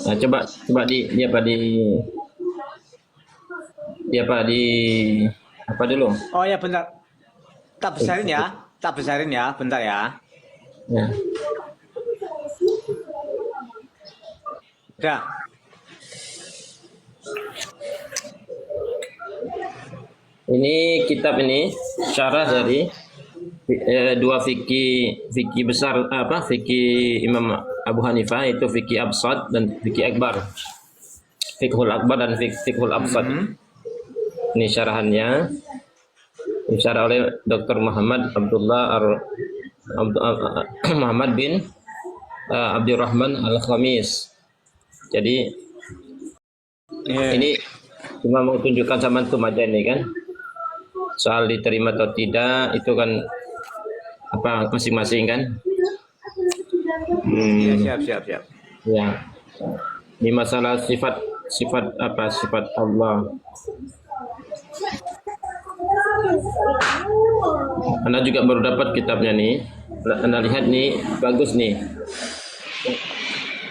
Nah, coba di apa dulu? Oh ya bentar, tak besarin ya, bentar ya. Ya. Udah. Ini kitab ini syarah dari dua fikih besar apa fikih Imam Abu Hanifah, itu fikih absad dan fikih akbar. Fikhul akbar dan fikhul absad. Ini syarahannya disyarah oleh Dr. Muhammad Muhammad bin Abdurrahman Al-Khamis. Jadi ini cuma mau tunjukkan sama antum aja ini kan. Soal diterima atau tidak itu kan apa masing-masing kan. Siap. Ya. Ini masalah sifat Allah. Anda juga baru dapat kitabnya nih. Anda lihat nih, bagus nih.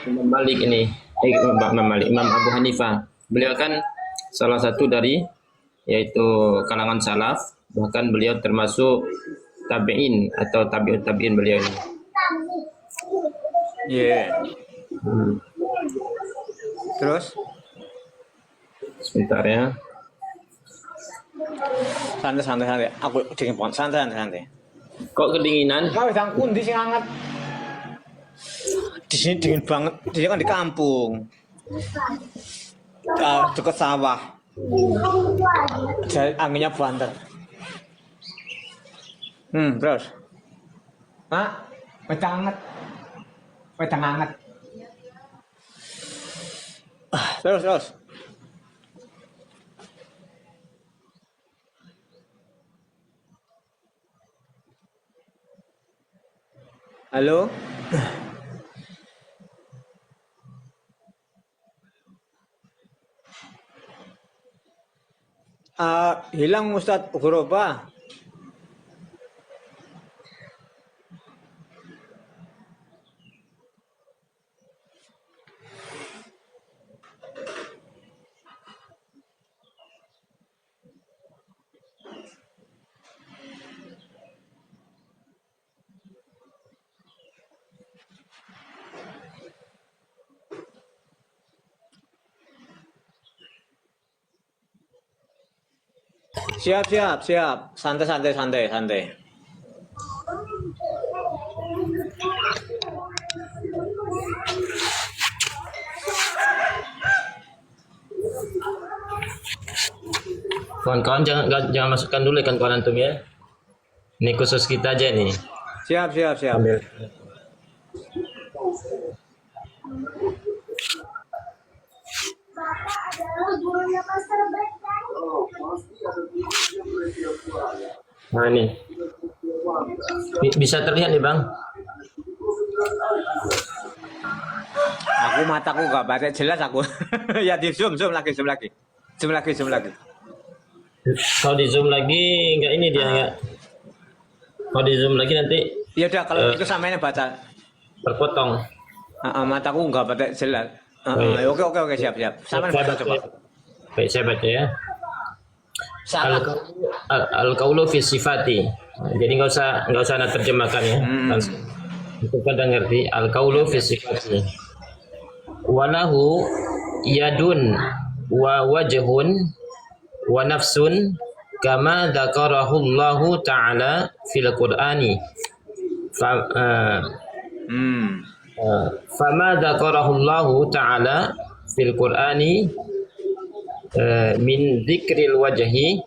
Imam Malik ini, Imam Abu Hanifah. Beliau kan salah satu dari yaitu kalangan salaf, bahkan beliau termasuk tabi'in atau tabi'ut tabi'in beliau ini. Terus? Sebentar ya. Santai. Aku dingin banget, santai. Kok kedinginan? Kau sedang kundi sing hangat. Di sini dingin banget. Di sini kan di kampung. Dekat sawah. Anginnya banter. Terus. Mak, wedang hangat. Terus. Halo? Hilang Ustadz Ghoroba. Siap. Santai. Kawan-kawan jangan masukkan dulu kan kawan antum ya. Ini khusus kita aja nih. Siap. Ambil. Nah ini bisa terlihat nih Bang. Aku mataku gak baca jelas aku. Ya di zoom lagi. Kalau di zoom lagi enggak ini dia enggak. Kalau di zoom lagi nanti. Ya udah kalau itu samanya baca. Terpotong. Mataku nggak baca jelas. Oke siap. Sama baca coba. Baik saya baca ya. Al-qaulu fi sifati. Jadi nggak usah anda terjemahkan ya. Untuk pada ngerti al-qaulu fi sifati. Walahu yadun wa wajhun wa nafsun kama dzakarahu Allahu ta'ala fil Qur'ani. Fama dzakarahu Allahu ta'ala fil Qur'ani min dzikril wajhi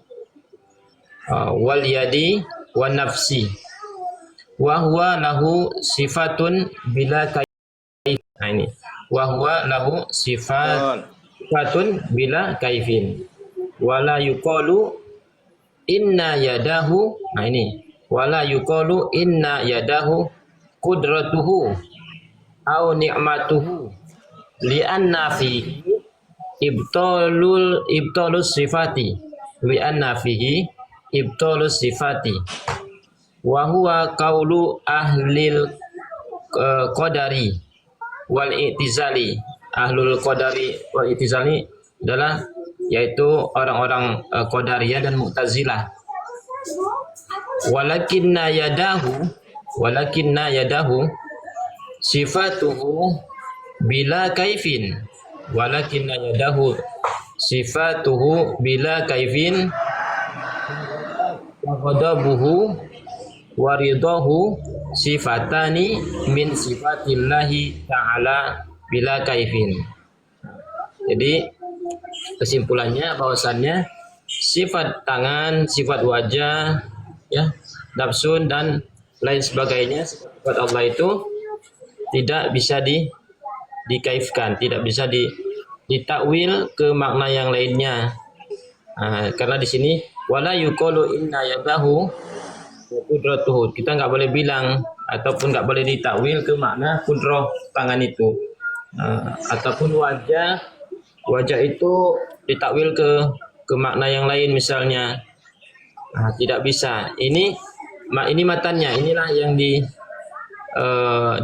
wal yadi wan nafsi wa huwa lahu sifatun bila kaifin. Nah ini wa huwa lahu sifatun bila kaifin wala yuqalu inna yadahu. Nah ini wala yuqalu inna yadahu qudratuhu au ni'matuhu li'anna fihi ibtalus sifati wa huwa qaulu ahlil qadari wal i'tizali ahlul qadari wal i'tizal ini adalah yaitu orang-orang Qadariyah dan Mu'tazilah. Walakinna yadahu sifatuhu bila kaifin. Walakinna yadahu sifatuhu bila kaifin wa ghadabuhu wa ridahu sifatani min sifatillahi ta'ala bila kaifin. Jadi kesimpulannya bahwasannya sifat tangan, sifat wajah, ya, nafsun dan lain sebagainya sifat Allah itu tidak bisa dikaifkan, tidak bisa ditakwil ke makna yang lainnya. Karena di sini wala yuqalu inna yadahu qudratuhu. Kita nggak boleh bilang ataupun nggak boleh ditakwil ke makna kudrah tangan itu. Ataupun wajah itu ditakwil ke makna yang lain misalnya. Tidak bisa. Ini matannya, inilah yang di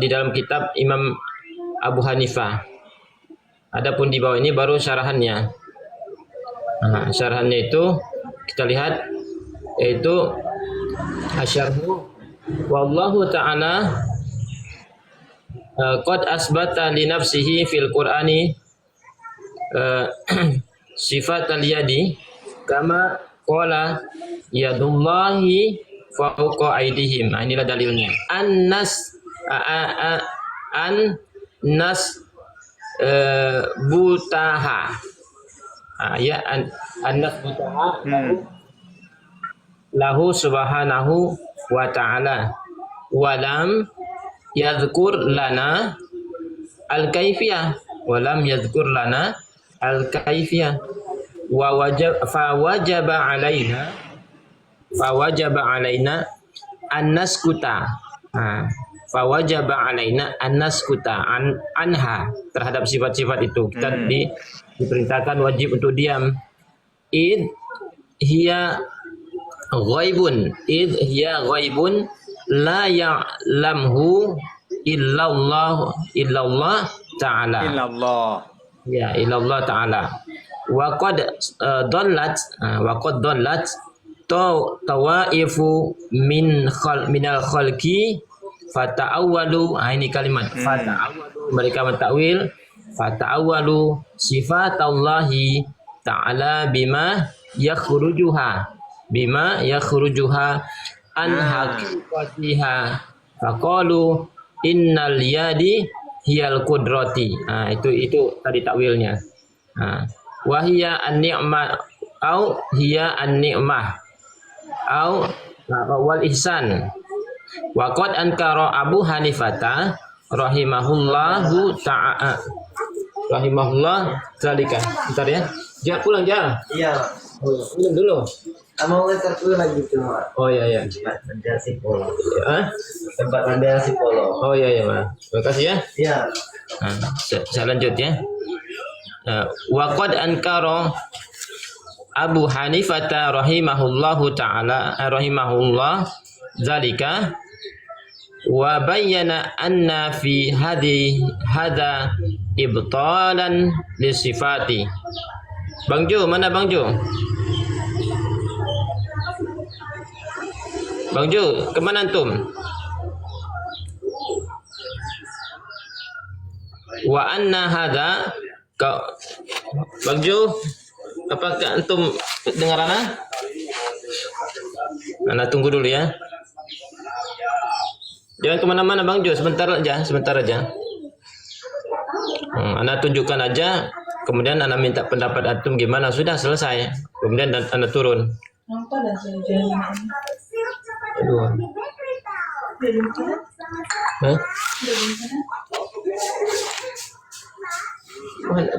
dalam kitab Imam Abu Hanifah. Adapun di bawah ini baru syarahannya. Syarahannya itu kita lihat, yaitu asyarhu wallahu ta'ala qad asbata li nafsihi fil qur'ani sifat al-yadi kama qala yadullahi fawqa aydihim. Inilah dalilnya. An-nas butaha. Ya an-nas butaha lahu subhanahu wa ta'ala walam yadhkur lana al-kaifiyah fawajaba alaina an-naskuta anha terhadap sifat-sifat itu. Kita diperintahkan wajib untuk diam. Id hiya ghaibun la ya'lamhu illallah ta'ala. Illallah ta'ala. Wa qad dallat tawaifu minal khalqi fata'awwalu. Ini kalimat fata'awwalu, mereka mentakwil fata'awwalu sifatallahi ta'ala bima yakhrujuha an haqiqatiha faqalu innal yadi hiyal qudrati. Itu tadi takwilnya. Wa hiya an-ni'mah au hiya an-ni'mah au wal ihsan. Wa qad ankara Abu Hanifata rahimahullahu ta'ala zalika. Bentar ya. Jangan pulang, jangan. Iya. Minum dulu. Mau ngantar dulu lagi cuma. Oh iya. Tempat si polo. Tempat ambil si polo. Oh iya, Pak. Terima kasih ya. Iya. Saya lanjut ya. Wa qad ankara Abu Hanifah rahimahullahu ta'ala rahimahullah zalika wa bayyana anna fi hadha ibtalan lisifati. Bang Jo, mana Bang Jo? Bang Jo, kemana antum? Wa anna hadha Bang Jo, apakah antum dengar ana? Ana tunggu dulu ya. Jangan kemana-mana Bang Jo, sebentar aja. Ana tunjukkan aja, kemudian Ana minta pendapat antum gimana, sudah selesai. Kemudian Ana turun. Aduh. Hah? Mana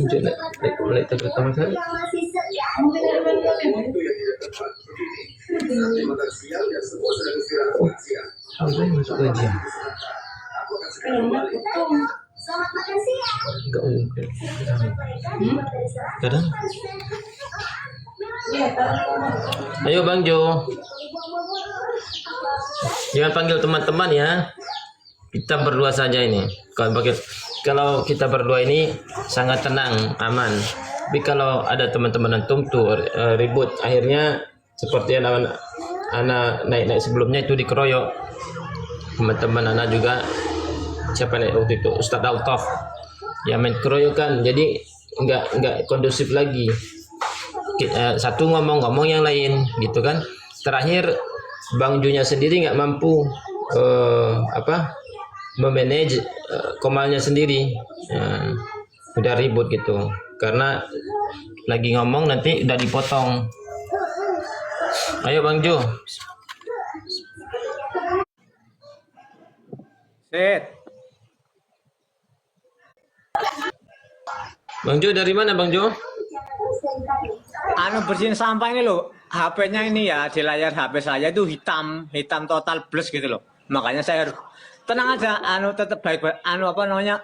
Jo naik pertama kali. Sampai masuk gajian. Selamat makan siang. Enggak mungkin. Kadang. Ayo Bang Jo. Jangan panggil teman-teman ya. Kita berdua saja ini. Kalau kalau kita berdua ini sangat tenang, aman. Tapi kalau ada teman-teman antum tuh ribut, akhirnya seperti anak naik sebelumnya itu dikeroyok. Teman-teman anak juga siapa nih waktu itu Ustadz Altaf ya main keroyokan, jadi nggak kondusif lagi. Satu ngomong yang lain gitu kan. Terakhir Bang Junya sendiri nggak mampu memanage komalnya sendiri, udah ribut gitu karena lagi ngomong nanti udah dipotong. Ayo Bang Ju. Sit. Bang Jo dari mana Bang Jo? Anu bersihin sampah ini loh. HP-nya ini ya di layar HP saya itu hitam total plus gitu loh. Makanya saya harus tenang aja, anu tetap baik, anu apa namanya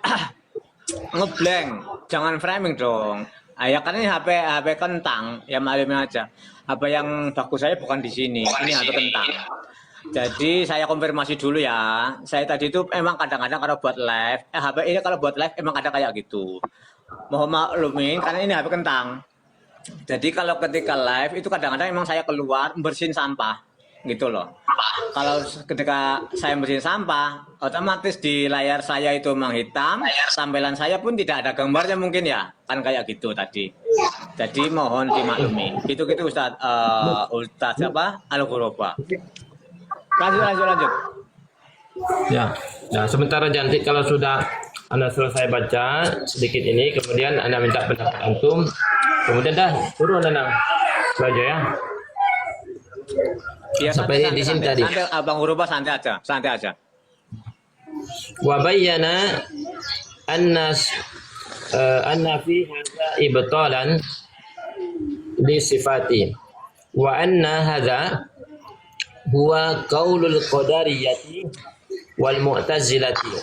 ngeblank, jangan framing dong. Ya kan ini HP kentang, ya maklumin aja. HP yang bagus saya bukan di sini, ini HP kentang. Jadi saya konfirmasi dulu ya. Saya tadi itu emang kadang-kadang kalau buat live, HP ini kalau buat live emang ada kayak gitu. Mohon maklumin karena ini HP kentang. Jadi kalau ketika live itu kadang-kadang emang saya keluar bersihin sampah gitu loh. Kalau ketika saya bersihin sampah, otomatis di layar saya itu memang hitam, tampilan saya pun tidak ada gambarnya mungkin ya, kan kayak gitu tadi. Jadi mohon dimaklumi. Gitu Ustadz Ustadz apa? Al-Ghuraba. Lanjut. Ya, nah sementara nanti kalau sudah Anda selesai baca sedikit ini, kemudian Anda minta pendapat antum, kemudian dah turun Anda belajar ya. Ya, sampai di sini tadi. Santai, Abang Ghuraba santai aja. Wa bayyana anna fi hadza ibtalan li sifati wa anna hadza huwa qaulul qadariyati wal mu'tazilati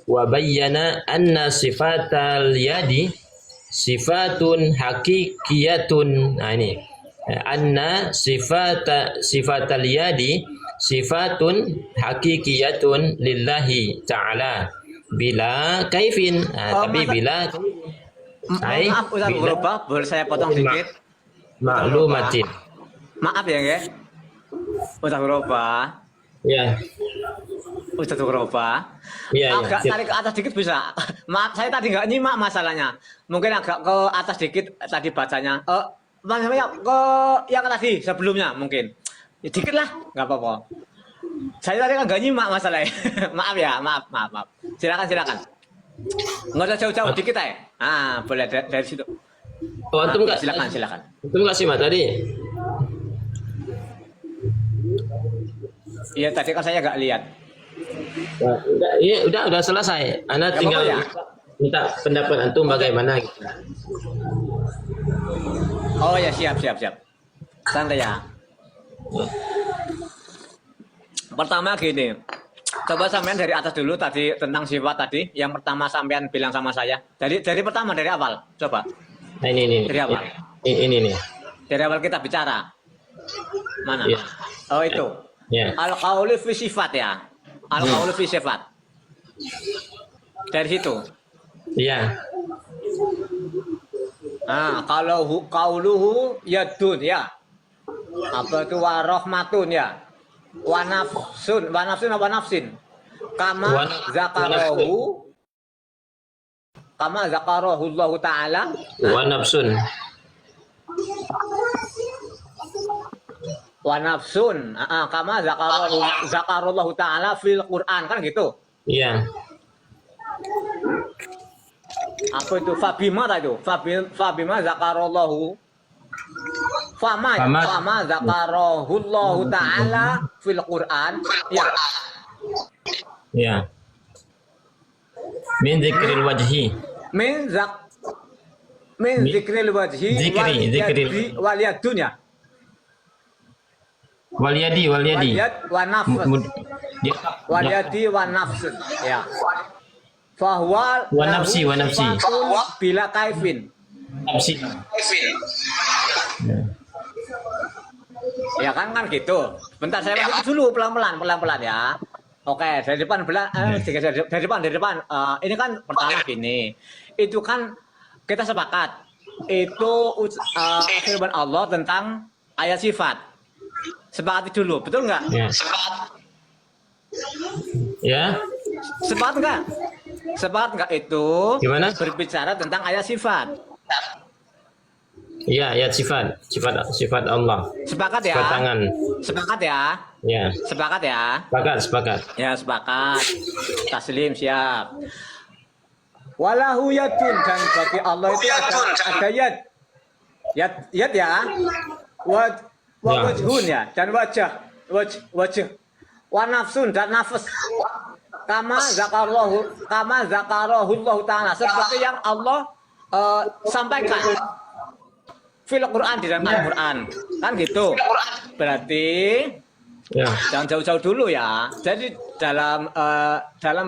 wa bayyana anna sifatal yadi sifatun hakikiyatun. Nah ini anna sifatal yadi sifatun hakikiyatun lillahi ta'ala bila kaifin. Tapi bila maaf Ustaz Ghuraba, boleh saya potong sedikit? Maklumatin. Maaf ya guys. Ustaz Ghuraba. Ya. Ustaz Ghuraba. Ya, agak tarik ke atas dikit bisa. Maaf saya tadi nggak nyimak masalahnya. Mungkin agak ke atas dikit tadi bacanya. Namanya ke yang tadi sebelumnya mungkin. Ya, dikit lah, nggak apa-apa. Saya tadi kan nggak nyimak masalahnya. Maaf ya, maaf. Silakan. Nggak usah jauh-jauh dikit ya. Boleh dari situ. Antum nggak? Silakan. Antum nggak simak tadi? Iya tadi kan saya nggak lihat. Udah selesai. Anda tinggal ya? minta pendapat antum bagaimana gitu. Oh ya siap. Santai ya. Pertama gini. Coba sampean dari atas dulu tadi tentang sifat tadi. Yang pertama sampean bilang sama saya. Dari pertama dari awal. Coba. Nah ini. Dari awal. Ini nih. Dari awal kita bicara. Mana? Ya. Oh itu. Ya. Al-qaulu fi sifat ya. Al-qaulu fi sifat. Dari situ. Iya. Kalau qauluhu yadun ya. Apa itu warahmatun ya. Wa nafsin. Kama zakarahu. Kama zakarahu Allah Ta'ala. Wa nafsun. Wa nafsun. Kama zakarallahu Ta'ala fil Quran. Kan gitu. Iya. Apa itu? Fabima tadi. Fabima zakarallahu. Fama zakarahullahu ta'ala fil Quran. Ya. Ya. Min dzikril wajhi. Min dzikril wajhi Zikri. wal yadun ya. Wal yadi. Wal yad wa nafs. Wal yadi wa nafs. Ya. Fahuwa Wa nafsi. bila kaifin. Nafsi. Ya kan gitu. Bentar saya masuk dulu pelan-pelan ya. Oke, dari depan dari depan. Ini kan pertama gini. Itu kan kita sepakat. Itu firman Allah tentang ayat sifat. Sepakati dulu, betul nggak? Ya. Ya. Sepakat nggak? Sepakat nggak itu Gimana? berbicara tentang ayat sifat? Iya, ayat sifat Allah. Sepakat ya? Sifat tangan. Sepakat ya? Ya. Sepakat ya? Sepakat. Ya sepakat. Taslim siap. Walahu yadun, dan bagi Allah itu ada yad. Yad ya. Wajhun ya, dan wajah. Wa nafsun, dan nafas. Kama zakarahu Allah Ta'ala, seperti yang Allah sampaikan fil Quran, di dalam Al-Quran. Kan gitu. Berarti Ya. jangan jauh-jauh dulu ya. Jadi dalam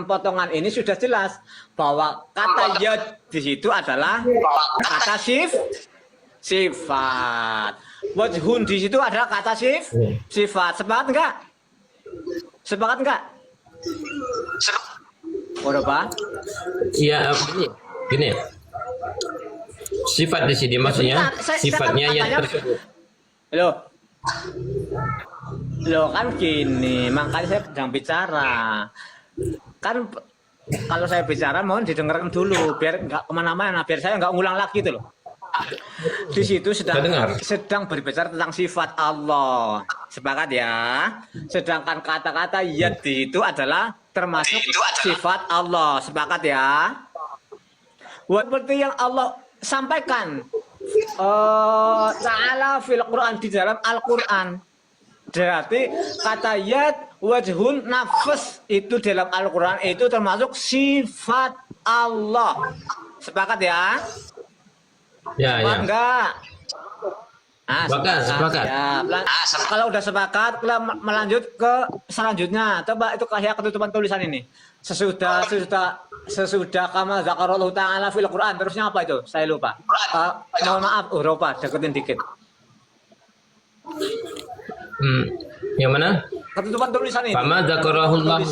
potongan ini sudah jelas bahwa kata yad di situ adalah kata sifat. Wajhun di situ adalah kata sifat. Sepakat enggak? Sepakat enggak? Udah Pak? Iya, gini. Sifat di sini maksudnya sifatnya yang tersebut. Loh kan gini, makanya saya sedang bicara. Kan kalau saya bicara mohon didengarkan dulu biar nggak kemana-mana, biar saya nggak ngulang lagi itu loh. Di situ sedang berbicara tentang sifat Allah. Sepakat ya? Sedangkan kata-kata yad itu adalah termasuk sifat Allah. Sepakat ya? Seperti yang Allah sampaikan Ta'ala fil Quran, di dalam Al-Quran. Berarti kata yad, wajhun, nafas itu dalam Al-Quran itu termasuk sifat Allah. Sepakat ya? Ya. Enggak? Sepakat. Ya. Kalau udah sepakat, kita melanjut ke selanjutnya. Coba itu kayak ketutupan tulisan ini. Sesudah kama zakarallahu ta'ala fil Quran. Terusnya apa itu? Saya lupa. Mohon maaf, lupa. Deketin dikit. Yang mana? Ketutupan tulisan ini. Kama zakarahullah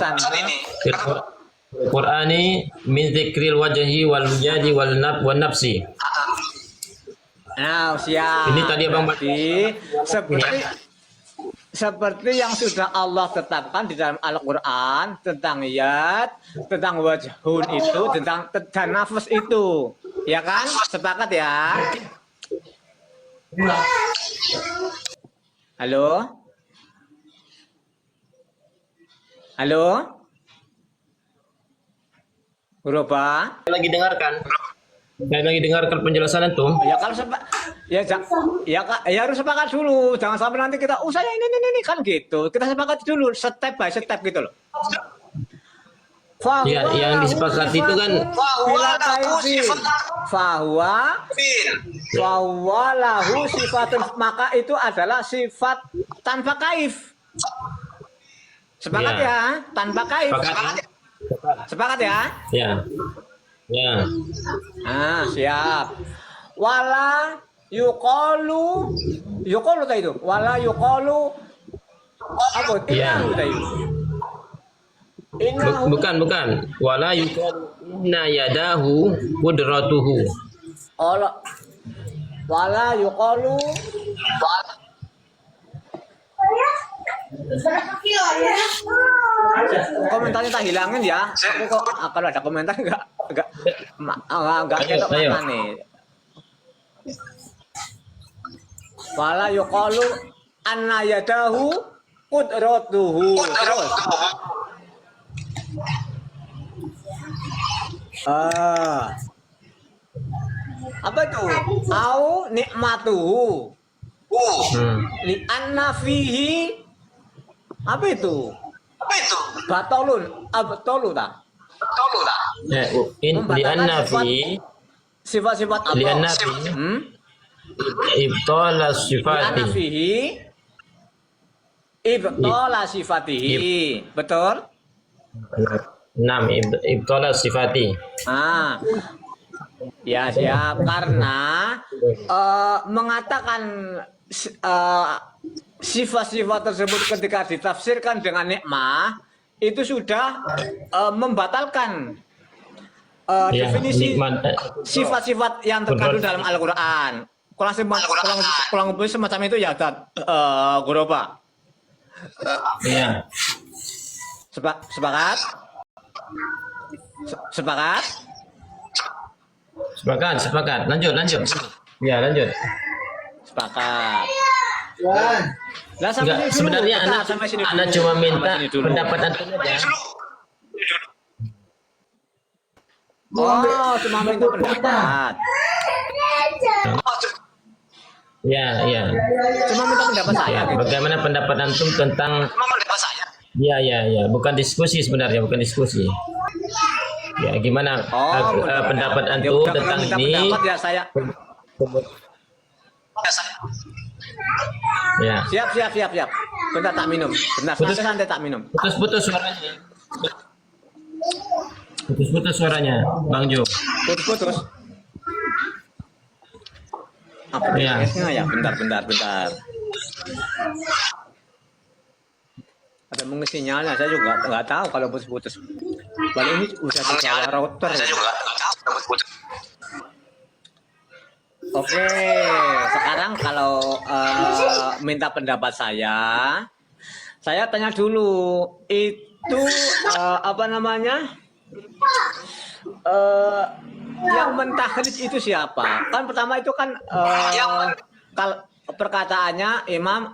fil Qur'ani min dzikril wajhi wal yadi wal nafsi. Nah, siap. Ini tadi Abang seperti yang sudah Allah tetapkan di dalam Al-Quran tentang yad, tentang wajhun itu, tentang dan nafas itu. Ya kan? Sepakat ya? Halo? Halo? Uroba? Saya lagi dengarkan penjelasan itu. Ya kalau ya harus sepakat dulu. Jangan sampai nanti kita saya ini kan gitu. Kita sepakat dulu step by step gitu loh. Ya, yang disepakati itu kan fahuwa lahu sifatun, maka itu adalah sifat tanpa kaif. Sepakat ya, tanpa kaif. Sepakat ya? Ya. Siap. Wala yuqalu tadi itu. Wala yuqalu apa? Innahu tadi. Bukan. Wala yuqal inna yadahu qudratuhu. Wala yuqalu komentarnya tak hilangin ya. Aku kok kalau ada komentar enggak ketok nih. Wala yuqalu anna yadahu qudratuhu. Terus. Apa itu? Au nikmatuhu. Li anna fihi apa itu? Batolun, abtolu ta? Ya, li anna fi Sifat-sifat Allah. li anna fi ibtala sifati. Ibtala sifatihi. Betul? Nam ibtala sifati. Ya siap, karena mengatakan sifat-sifat tersebut ketika ditafsirkan dengan nikmah itu sudah membatalkan Ya, definisi nikmat. sifat-sifat yang terkandung dalam Al-Quran. Kurang lebih semacam itu ya, Guru Pak. Iya. Sepakat? Sepakat? Sepakat. Lanjut. Ya, lanjut. Sepakat. Wan. Lah sampai Enggak, sini dulu. sebenarnya Bentar, anak sampai sini anak dulu. cuma Sampai minta sini dulu. pendapat antum aja. Oh, cuma minta pendapat. Ya. Cuma minta pendapat saya. Ya, Gitu. bagaimana pendapat antum tentang Ya, bukan diskusi sebenarnya, bukan diskusi. Ya, gimana pendapat Ya antum udah, kalau tentang minta ini? pendapat ya saya. Ya. Siap. Bentar tak minum. Bentar, santai tak minum. Putus suaranya. Putus suaranya, Bang Jo. Putus. Apa Iya. ya? Bentar. Ada mungkin sinyalnya, saya juga nggak tahu kalau putus. Balik ini udah di bawah router. Saya juga nggak tahu kalau putus. Oke, sekarang kalau minta pendapat saya tanya dulu, itu apa namanya? Yang mentahrij itu siapa? Kan pertama itu kan kalau perkataannya Imam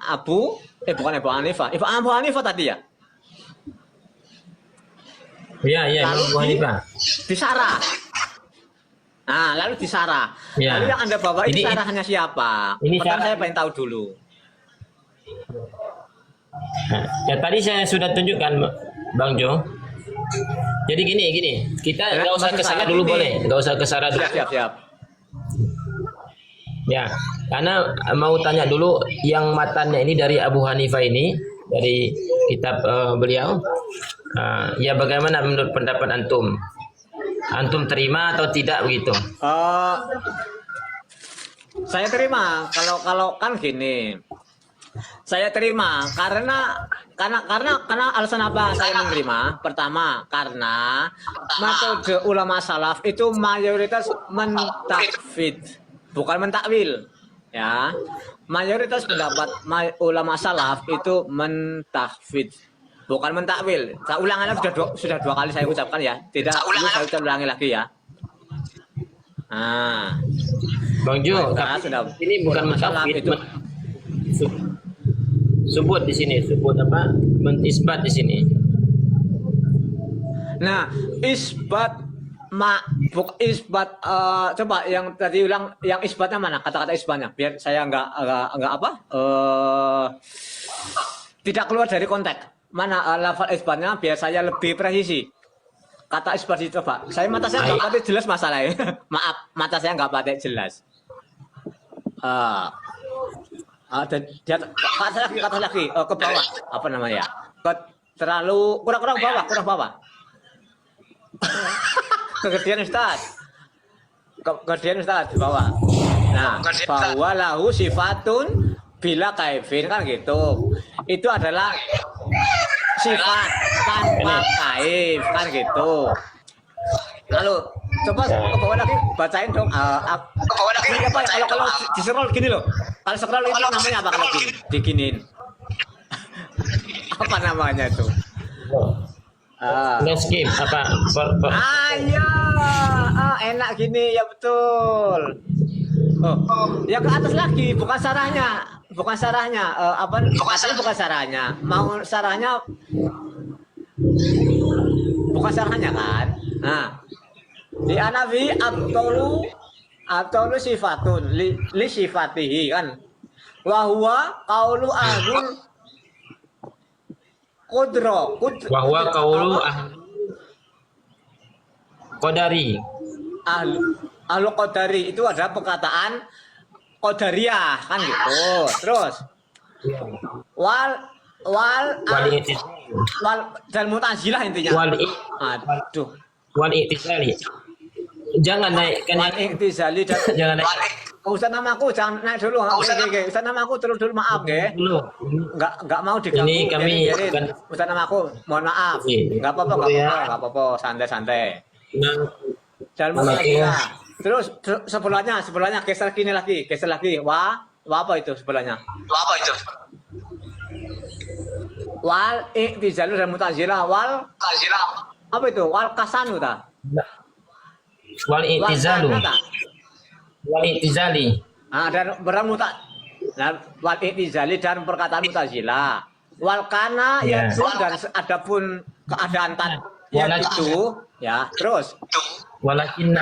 bukan Abu Hanifah. Abu Hanifah tadi ya? Iya, Lalu Abu Hanifah. disarah. Nah, lalu disarah. Ya. Lalu yang Anda bawa ini Ini- sarahannya siapa? ini Pertama syarah- saya pengen tahu dulu. Nah, ya tadi saya sudah tunjukkan, Bang Jo. Jadi gini, kita nggak usah Maksud ke sana saya dulu gini. boleh, nggak usah ke sana dulu. Siap. Ya, karena mau tanya dulu yang matannya ini dari Abu Hanifah ini, dari kitab beliau. Ya bagaimana menurut pendapat antum? Antum terima atau tidak begitu? Saya terima kalau kan gini. Saya terima karena alasan apa saya menerima? Pertama, karena metode ulama salaf itu mayoritas mentakfid, bukan mentakwil. Ya. Mayoritas pendapat ulama salaf itu mentakfid, bukan mentakwil. Saya ulangannya sudah dua kali saya ucapkan ya. Tidak perlu saya ulangi lagi ya. Nah, Bang Jo, Nah, sudah. ini bukan Masalah mentafid, itu. Subut di sini, subut apa? Mentisbat di sini. nah isbat coba yang tadi ulang, yang isbatnya mana, kata-kata isbatnya biar saya nggak tidak keluar dari konteks. Mana lafal isbatnya biar saya lebih presisi. Kata isbat itu coba. Saya mata saya nggak pakai jelas masalahnya. Maaf, mata saya nggak pakai jelas. Dan dia kata lagi ke bawah, apa namanya? Terlalu kurang bawah. Kegedean Ustaz. Kegedean Ustaz di bawah. Nah, bahwa lahu sifatun bila kaifin kan gitu. Itu adalah sifat tanpa kaif kan gitu. Lalu coba ke bawah lagi bacain dong. Ini apa kalau di scroll gini loh. Kalau scroll itu namanya apa kalau gini? Diginin. Apa namanya tuh? Landscape apa? Ayo, enak gini ya betul. Yang ke atas lagi, bukan sarahnya. Atasnya bukan sarahnya. Mau sarahnya, bukan sarahnya kan? Nah, di anabi abtolu sifatun li sifatihi kan? Wahwa kaulu ahlul Qudro. Bahwa kaulu Qadari. Ahlu Qadari itu adalah perkataan Qadariyah kan gitu. Terus wal dan Mu'tazilah intinya. Aduh. Wal i'tizali. Jangan naikkan Wal i'tizali dan jangan naik. Ustaz namaku jangan naik dulu. Ustaz namaku terus dulu maaf nggih. Dulu. Enggak mau diganggu. Ini kami biarin. Ustaz namaku mohon maaf. Iya. Enggak apa-apa, santai-santai. Nah, Jangan marah lagi ya. Terus sebelahnya geser lagi. Wah apa itu sebelahnya? Wal i'tizalu dan mutazilah apa itu? Wal kasanu ta? wal i'tizalu. Wal kana ta? Wal i'tizali. Dan wal i'tizali dan perkataan mutazilah. Wal kana Ya. yaitu dan adapun keadaan yang itu ya. Terus Walakin.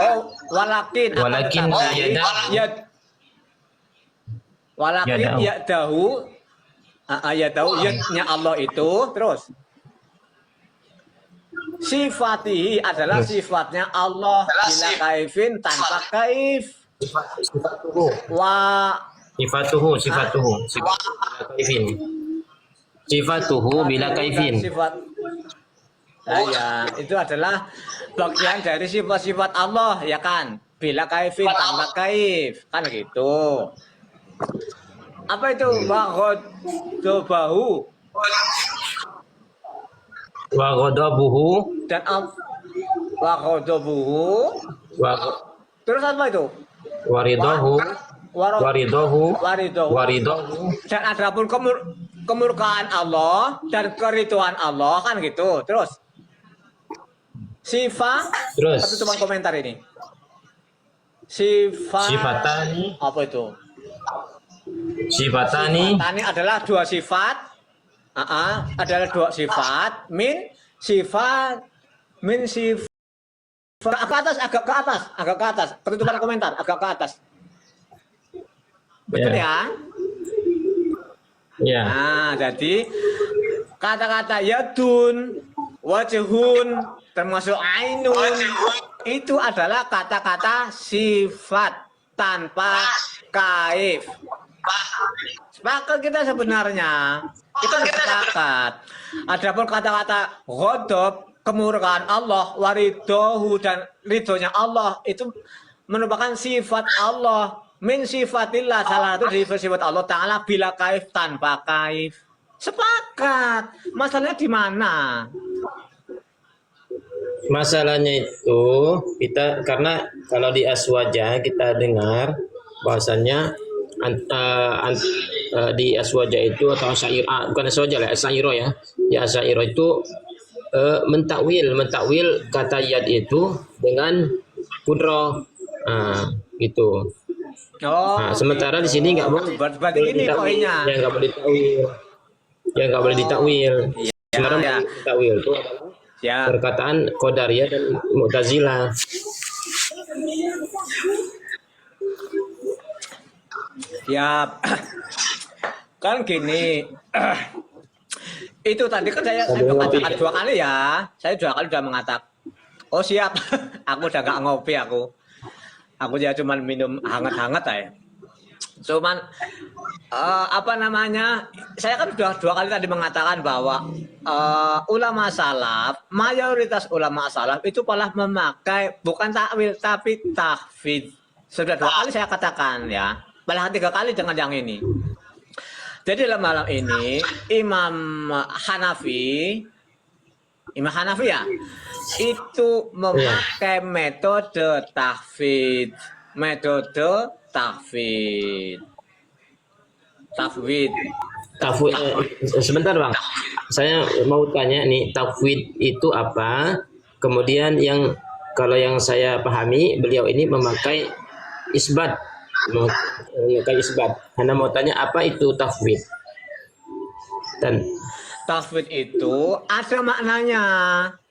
oh walakin yadahu yadnya Allah itu. Terus sifatihi adalah sifatnya Allah bila kaifin tanpa kaif. Sifatuhu bila kaifin. Sifat ya itu adalah bagian dari sifat-sifat Allah ya kan, bila kaifin tanpa kaif kan gitu. Apa itu bahu Wa ghadabuhu dan waghadabuhu. Terus apa itu? waridahu Dan adapun kemurkaan Allah dan keriduan Allah kan gitu. Terus Terus satu teman komentar ini. sifatani Apa itu? sifatani Sifatani adalah dua sifat. Adalah dua sifat. Min sifat agak ke atas. Penutupan komentar agak ke atas. Betul ya? Ya. Nah, jadi kata-kata yadun, wajhun, termasuk ainun, itu adalah kata-kata sifat tanpa kaif. Sepakat kita sebenarnya. Kita sepakat. Adapun kata-kata ghadab, kemurkaan Allah, waridohu dan ridhonya Allah itu merupakan sifat Allah. Min sifatillah, salah satu sifat Allah Ta'ala bila kaif tanpa kaif. Sepakat. Masalahnya di mana? Masalahnya itu kita karena kalau di aswaja kita dengar bahwasannya di aswaja itu atau asyairah, bukan aswaja lah, asyairah ya. Di asyairah itu mentakwil kata yad itu dengan kudrah. Gitu. Nah, sementara di sini nggak boleh. Berarti ini poinnya. Yang nggak boleh ditakwil. Yang nggak boleh ditakwil. Sementara ya. ditakwil itu Ya. perkataan Qadariyah dan Mu'tazilah. Ya. Kan gini. Itu tadi kan saya mengatakan dua kali ya. Saya dua kali sudah mengatakan. Oh siap. Aku udah nggak ngopi aku. Aku ya cuman minum hangat-hangat aja. Cuman apa namanya? Saya kan sudah dua kali tadi mengatakan bahwa ulama salaf, mayoritas ulama salaf itu malah memakai bukan takwil tapi tahfidz. Sudah dua kali saya katakan ya. Malah tiga kali dengan yang ini. Jadi dalam malam ini Imam Hanafi ya itu memakai metode tahfidz. Sebentar Bang, saya mau tanya nih, tafwid itu apa? Kemudian kalau yang saya pahami beliau ini memakai isbat. Anda mau tanya apa itu tafwid? Dan tafwid itu ada maknanya.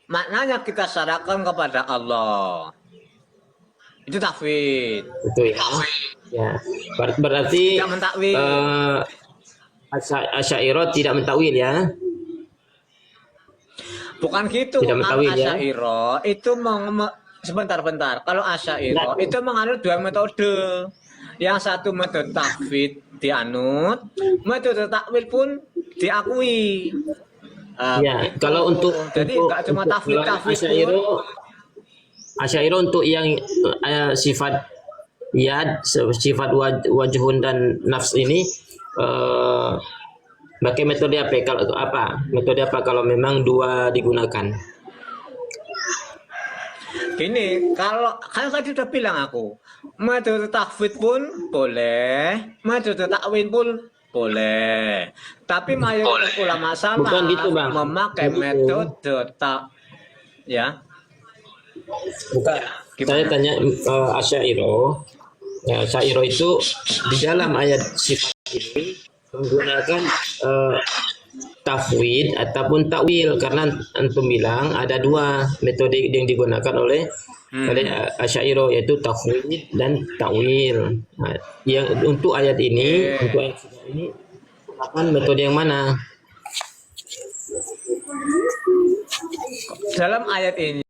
Maknanya kita syarahkan kepada Allah. Itu tafwid. Itu ya. Ya. Berarti tidak mentakwil. Asy'ariyah tidak mentakwil ya. Bukan gitu. Tidak mentakwil ya. Asy'ariyah itu sebentar. Kalau Asy'ariyah itu menganut dua metode. Yang satu metode tafwid dianut, metode takwil pun diakui. Ya, gitu. kalau untuk jadi nggak cuma tafwid pun. Asy'ariyah untuk yang sifat yad, sifat wajhun dan nafs ini pakai metode apa? Metode apa kalau memang dua digunakan? Gini, kalau kan tadi udah bilang aku, metode tahfidz pun boleh, metode takwin pun boleh. Tapi mayoritas ulama salaf Bukan gitu, Bang. memakai Bukan gitu. metode ya. Bukan. Saya tanya Asy'ariyah. Ya, Asy'ariyah itu di dalam ayat sifat ini menggunakan tafwid ataupun takwil, karena antum bilang ada dua metode yang digunakan oleh Asy'ariyah, yaitu tafwid dan takwil. Nah, yang untuk ayat ini, untuk ayat ini gunakan metode yang mana? Dalam ayat ini